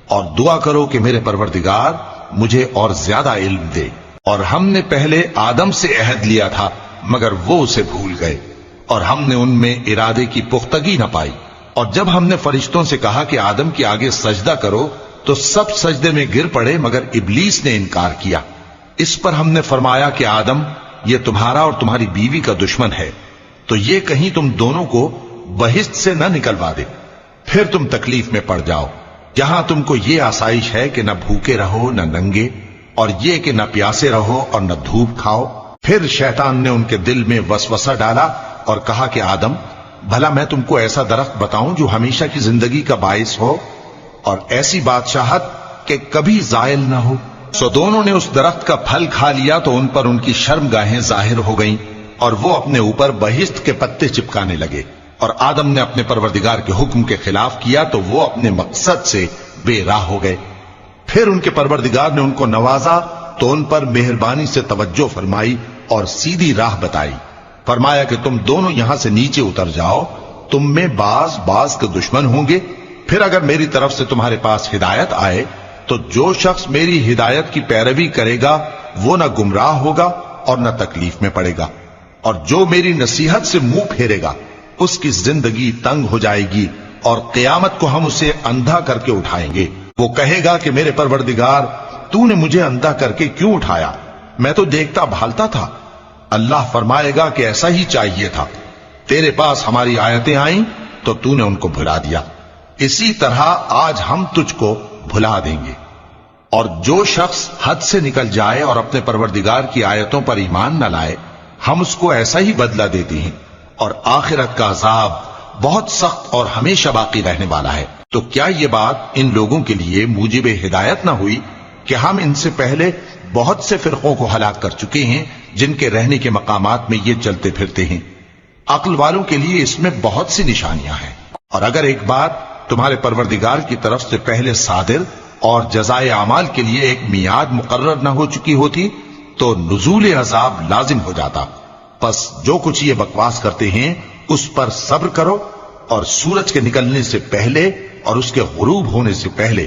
اور دعا کرو کہ میرے پروردگار مجھے اور زیادہ علم دے۔ اور ہم نے پہلے آدم سے عہد لیا تھا مگر وہ اسے بھول گئے، اور ہم نے ان میں ارادے کی پختگی نہ پائی۔ اور جب ہم نے فرشتوں سے کہا کہ آدم کے آگے سجدہ کرو تو سب سجدے میں گر پڑے مگر ابلیس نے انکار کیا۔ اس پر ہم نے فرمایا کہ آدم، یہ تمہارا اور تمہاری بیوی کا دشمن ہے، تو یہ کہیں تم دونوں کو بہشت سے نہ نکلوا دے، پھر تم تکلیف میں پڑ جاؤ۔ یہاں تم کو یہ آسائش ہے کہ نہ بھوکے رہو نہ ننگے، اور یہ کہ نہ پیاسے رہو اور نہ دھوپ کھاؤ۔ پھر شیطان نے ان کے دل میں وسوسہ ڈالا اور کہا کہ آدم، بھلا میں تم کو ایسا درخت بتاؤں جو ہمیشہ کی زندگی کا باعث ہو اور ایسی بادشاہت کہ کبھی زائل نہ ہو؟ سو دونوں نے اس درخت کا پھل کھا لیا تو ان پر ان کی شرمگاہیں ظاہر ہو گئیں، اور وہ اپنے اوپر بہشت کے پتے چپکانے لگے۔ اور آدم نے اپنے پروردگار کے حکم کے خلاف کیا تو وہ اپنے مقصد سے بے راہ ہو گئے۔ پھر ان کے پروردگار نے ان کو نوازا تو ان پر مہربانی سے توجہ فرمائی اور سیدھی راہ بتائی۔ فرمایا کہ تم دونوں یہاں سے نیچے اتر جاؤ، تم میں بعض کے دشمن ہوں گے، پھر اگر میری طرف سے تمہارے پاس ہدایت آئے تو جو شخص میری ہدایت کی پیروی کرے گا وہ نہ گمراہ ہوگا اور نہ تکلیف میں پڑے گا۔ اور جو میری نصیحت سے منہ پھیرے گا اس کی زندگی تنگ ہو جائے گی اور قیامت کو ہم اسے اندھا کر کے اٹھائیں گے. وہ کہے گا کہ میرے پروردگار تو نے مجھے اندھا کر کے کیوں اٹھایا؟ میں تو دیکھتا بھالتا تھا. اللہ فرمائے گا کہ ایسا ہی چاہیے تھا. تیرے پاس ہماری آیتیں آئیں تو تو نے ان کو بھلا دیا. اسی طرح آج ہم تجھ کو بھلا دیں گے. اور جو شخص حد سے نکل جائے اور اپنے پروردگار کی آیتوں پر ایمان نہ لائے ہم اس کو ایسا ہی بدلہ دیتے ہیں. اور آخرت کا عذاب بہت سخت اور ہمیشہ باقی رہنے والا ہے. تو کیا یہ بات ان لوگوں کے لیے موجب ہدایت نہ ہوئی کہ ہم ان سے پہلے بہت سے فرقوں کو ہلاک کر چکے ہیں جن کے رہنے کے مقامات میں یہ چلتے پھرتے ہیں. عقل والوں کے لیے اس میں بہت سی نشانیاں ہیں. اور اگر ایک بات تمہارے پروردگار کی طرف سے پہلے صادر اور جزائے اعمال کے لیے ایک میعاد مقرر نہ ہو چکی ہوتی تو نزول عذاب لازم ہو جاتا. پس جو کچھ یہ بکواس کرتے ہیں اس پر صبر کرو اور سورج کے نکلنے سے پہلے اور اس کے غروب ہونے سے پہلے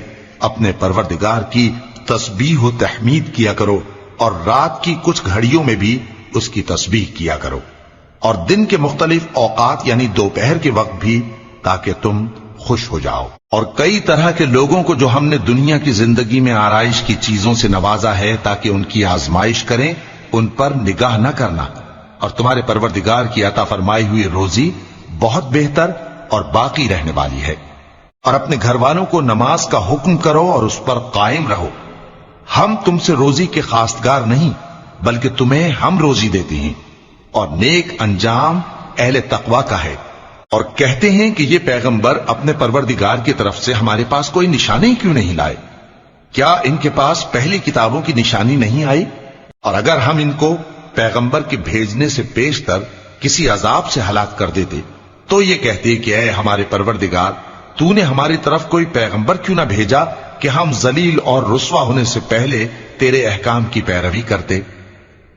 اپنے پروردگار کی تسبیح و تحمید کیا کرو اور رات کی کچھ گھڑیوں میں بھی اس کی تسبیح کیا کرو اور دن کے مختلف اوقات یعنی دوپہر کے وقت بھی تاکہ تم خوش ہو جاؤ. اور کئی طرح کے لوگوں کو جو ہم نے دنیا کی زندگی میں آرائش کی چیزوں سے نوازا ہے تاکہ ان کی آزمائش کریں ان پر نگاہ نہ کرنا. اور تمہارے پروردگار کی عطا فرمائی ہوئی روزی بہت بہتر اور باقی رہنے والی ہے. اور اپنے گھر والوں کو نماز کا حکم کرو اور اس پر قائم رہو. ہم تم سے روزی کے خواستگار نہیں بلکہ تمہیں ہم روزی دیتے ہیں اور نیک انجام اہل تقوی کا ہے. اور کہتے ہیں کہ یہ پیغمبر اپنے پروردگار کی طرف سے ہمارے پاس کوئی نشانی کیوں نہیں لائے؟ کیا ان کے پاس پہلی کتابوں کی نشانی نہیں آئی؟ اور اگر ہم ان کو پیغمبر کے بھیجنے سے پیشتر کسی عذاب سے ہلاک کر دیتے تو یہ کہتے کہ اے ہمارے پروردگار تو نے ہماری طرف کوئی پیغمبر کیوں نہ بھیجا کہ ہم ذلیل اور رسوا ہونے سے پہلے تیرے احکام کی پیروی کرتے.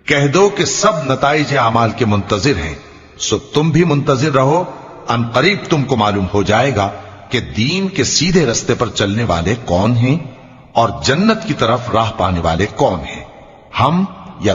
کہہ دو کہ سب نتائج اعمال کے منتظر ہیں سو تم بھی منتظر رہو. ان قریب تم کو معلوم ہو جائے گا کہ دین کے سیدھے رستے پر چلنے والے کون ہیں اور جنت کی طرف راہ پانے والے کون ہیں. ہم یا